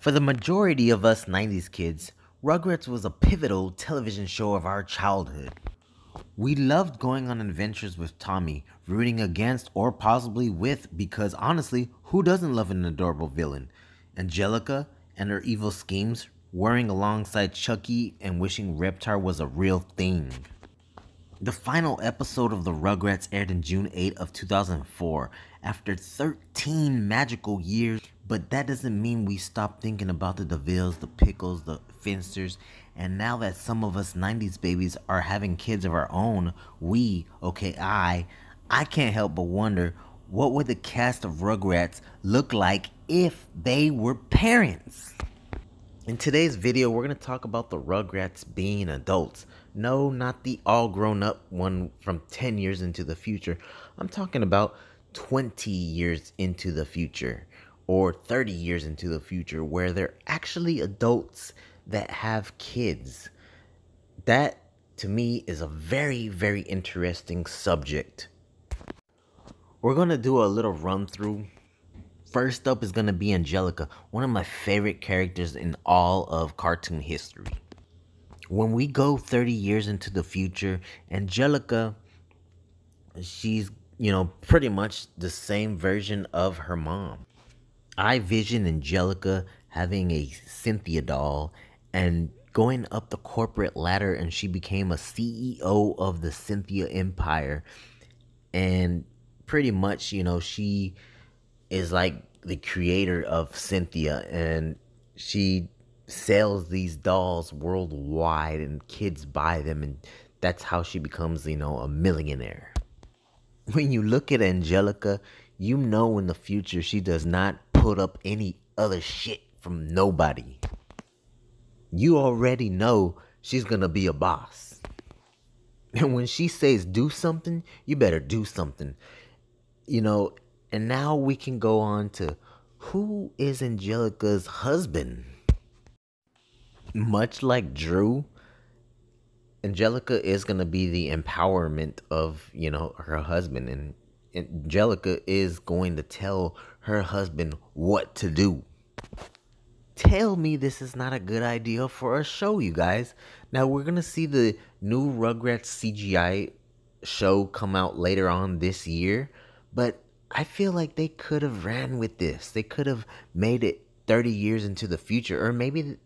For the majority of us 90s kids, Rugrats was a pivotal television show of our childhood. We loved going on adventures with Tommy, rooting against or possibly with, because honestly, who doesn't love an adorable villain? Angelica and her evil schemes, worrying alongside Chucky and wishing Reptar was a real thing. The final episode of the Rugrats aired in June 8 of 2004, after 13 magical years, but that doesn't mean we stopped thinking about the DeVilles, the Pickles, the Finsters, and now that some of us 90s babies are having kids of our own, I can't help but wonder, what would the cast of Rugrats look like if they were parents? In today's video, we're going to talk about the Rugrats being adults. No, not the all grown up one from 10 years into the future. I'm talking about 20 years into the future or 30 years into the future, where they're actually adults that have kids. That, to me, is a very, very interesting subject. We're going to do a little run through. First up is going to be Angelica, one of my favorite characters in all of cartoon history. When we go 30 years into the future, Angelica, she's, pretty much the same version of her mom. I vision Angelica having a Cynthia doll and going up the corporate ladder, and she became a CEO of the Cynthia Empire. And pretty much, she is like the creator of Cynthia, and she sells these dolls worldwide and kids buy them, and that's how she becomes, a millionaire. When you look at Angelica, in the future she does not put up any other shit from nobody. You already know she's gonna be a boss. And when she says do something, you better do something. And now we can go on to, who is Angelica's husband? Much like Drew, Angelica is going to be the empowerment of, her husband. And Angelica is going to tell her husband what to do. Tell me this is not a good idea for a show, you guys. Now, we're going to see the new Rugrats CGI show come out later on this year, but I feel like they could have ran with this. They could have made it 30 years into the future. Or maybe,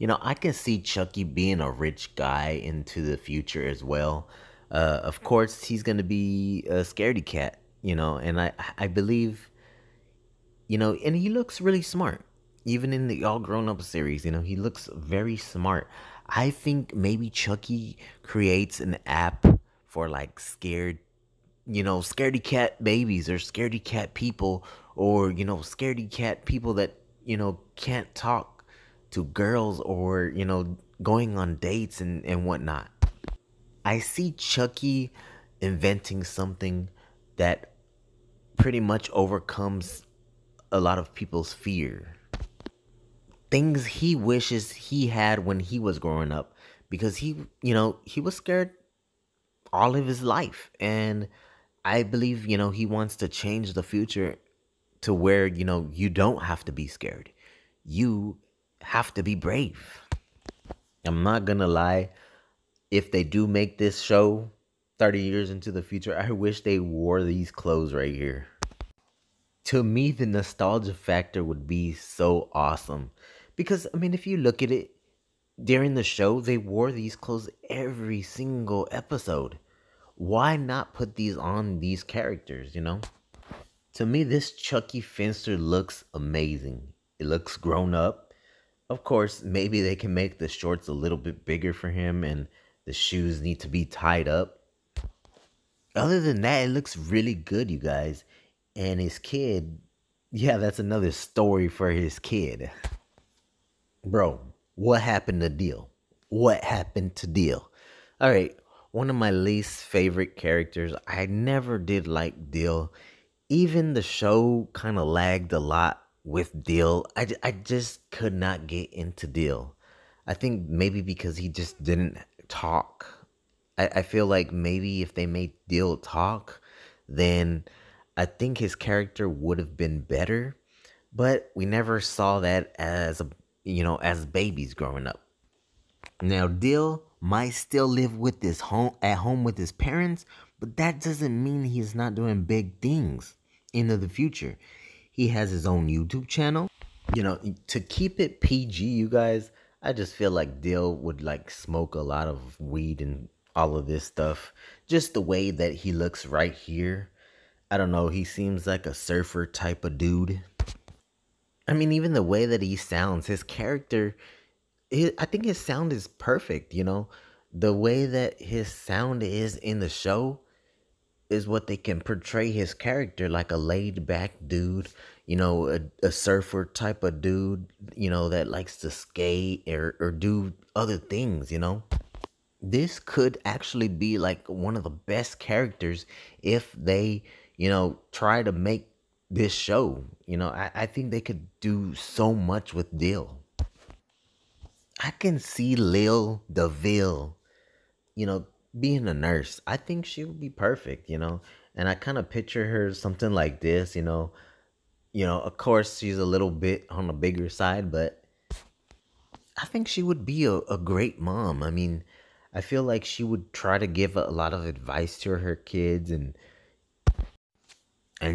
I can see Chucky being a rich guy into the future as well. Of course, he's going to be a scaredy cat, and I believe, and he looks really smart. Even in the All Grown Up series, he looks very smart. I think maybe Chucky creates an app for like scaredy cat babies or scaredy cat people, or, scaredy cat people that, can't talk to girls, or, going on dates and whatnot. I see Chucky inventing something that pretty much overcomes a lot of people's fear. Things he wishes he had when he was growing up, because he was scared all of his life. And I believe, he wants to change the future to where, you don't have to be scared. You have to be brave. I'm not gonna lie. If they do make this show 30 years into the future, I wish they wore these clothes right here. To me, the nostalgia factor would be so awesome. Because, if you look at it, during the show, they wore these clothes every single episode. Why not put these on these characters, To me, this Chucky Finster looks amazing. It looks grown up. Of course, maybe they can make the shorts a little bit bigger for him and the shoes need to be tied up. Other than that, it looks really good, you guys. And his kid, yeah, that's another story for his kid. Bro, what happened to Dill? What happened to Dill? All right, one of my least favorite characters. I never did like Dill. Even the show kind of lagged a lot with Dill. I just could not get into Dill. I think maybe because he just didn't talk. I feel like maybe if they made Dill talk, then I think his character would have been better. but we never saw that as as babies growing up. Now Dill might still live with this home at home with his parents, but that doesn't mean he's not doing big things into the future. He has his own YouTube channel. To keep it PG, you guys, I just feel like Dill would like smoke a lot of weed and all of this stuff. Just the way that he looks right here. I don't know, he seems like a surfer type of dude. I mean, even the way that he sounds, his character, I think his sound is perfect. The way that his sound is in the show is what they can portray his character, like a laid back dude, a surfer type of dude, that likes to skate or do other things. This could actually be like one of the best characters if they, try to make this show. I think they could do so much with Dill. I can see Lil DeVille, you know, being a nurse. I think she would be perfect. And I kind of picture her something like this. Of course she's a little bit on the bigger side, but I think she would be a great mom. I mean, I feel like she would try to give a lot of advice to her kids and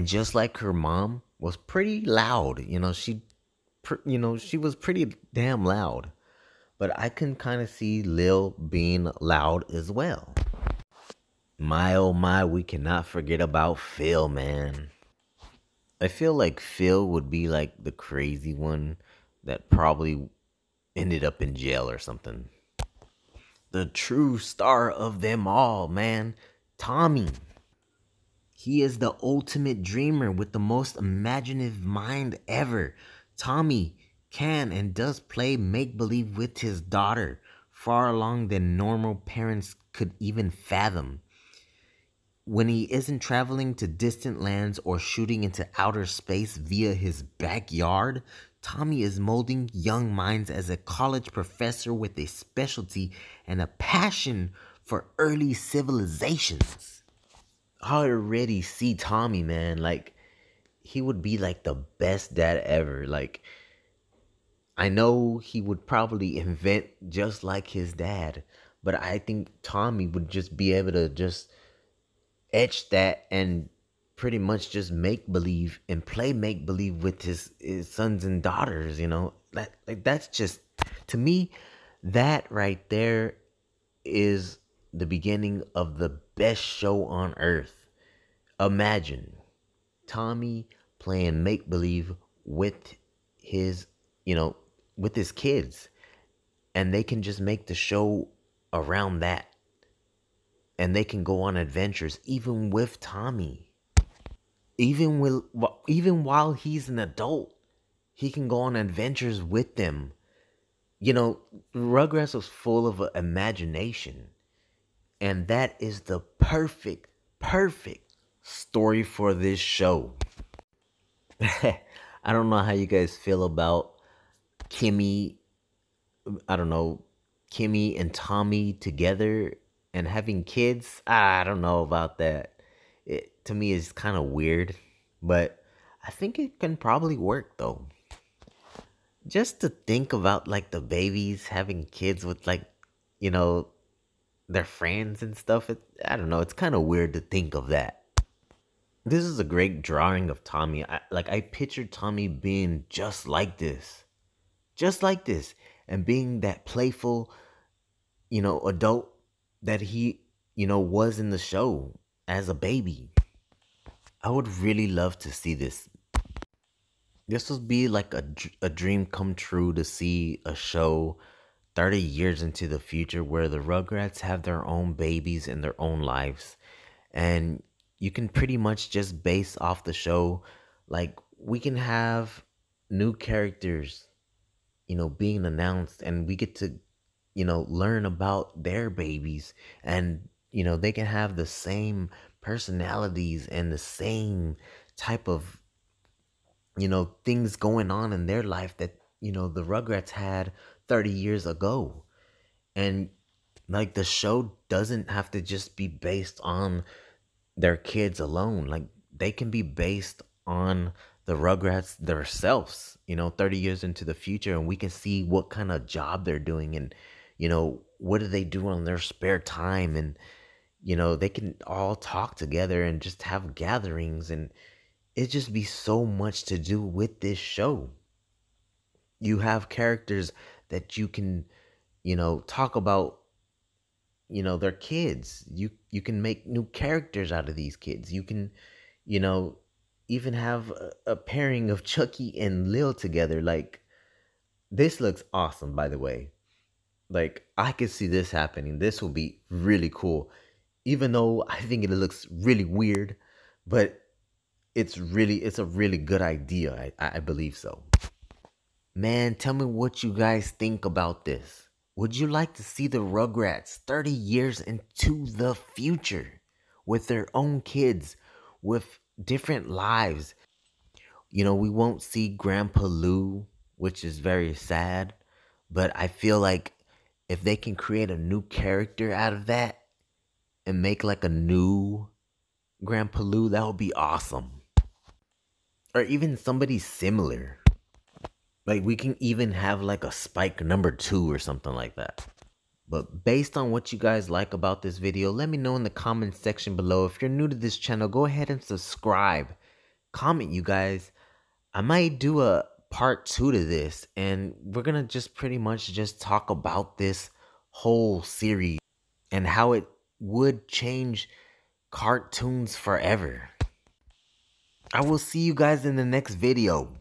just like her mom was pretty loud. She was pretty damn loud. But I can kind of see Lil being loud as well. My oh my, we cannot forget about Phil, man. I feel like Phil would be like the crazy one that probably ended up in jail or something. The true star of them all, man. Tommy. He is the ultimate dreamer with the most imaginative mind ever. Tommy can and does play make believe with his daughter far along than normal parents could even fathom. When he isn't traveling to distant lands or shooting into outer space via his backyard, Tommy is molding young minds as a college professor with a specialty and a passion for early civilizations. I already see Tommy, man. Like, he would be like the best dad ever. Like, I know he would probably invent just like his dad, but I think Tommy would just be able to just etch that and pretty much just make believe and play make believe with his sons and daughters. That's just, to me, that right there is the beginning of the best show on earth. Imagine Tommy playing make believe with his, you know, with his kids, and they can just make the show around that, and they can go on adventures even with Tommy. Even while he's an adult, he can go on adventures with them. You know, Rugrats was full of imagination, and that is the perfect story for this show. I don't know how you guys feel about Kimmy. I don't know, Kimmy and Tommy together and having kids. I don't know about that. It to me is kind of weird, but I think it can probably work though. Just to think about like the babies having kids with like, you know, their friends and stuff. I don't know. It's kind of weird to think of that. This is a great drawing of Tommy. I pictured Tommy being just like this, and being that playful, adult that he, was in the show as a baby. I would really love to see this. This would be like a dream come true to see a show 30 years into the future where the Rugrats have their own babies and their own lives. And you can pretty much just base off the show. Like, we can have new characters, being announced, and we get to, learn about their babies. And, they can have the same personalities and the same type of, things going on in their life that, the Rugrats had 30 years ago. And like, the show doesn't have to just be based on their kids alone. Like, they can be based on the Rugrats themselves, 30 years into the future, and we can see what kind of job they're doing, and what do they do on their spare time, and they can all talk together and just have gatherings, and it just be so much to do with this show. You have characters that you can, talk about, their kids. You can make new characters out of these kids. You can, you know, even have a pairing of Chucky and Lil together. Like, this looks awesome, by the way. Like, I could see this happening. This will be really cool. Even though I think it looks really weird, but it's a really good idea. I believe so. Man, tell me what you guys think about this. Would you like to see the Rugrats 30 years into the future with their own kids, with different lives? We won't see Grandpa Lou, which is very sad, but I feel like if they can create a new character out of that and make like a new Grandpa Lou, that would be awesome. Or even somebody similar. Like, we can even have like a Spike number 2 or something like that. But based on what you guys like about this video, let me know in the comment section below. If you're new to this channel, go ahead and subscribe. Comment, you guys. I might do a part 2 to this, and we're gonna just pretty much just talk about this whole series and how it would change cartoons forever. I will see you guys in the next video.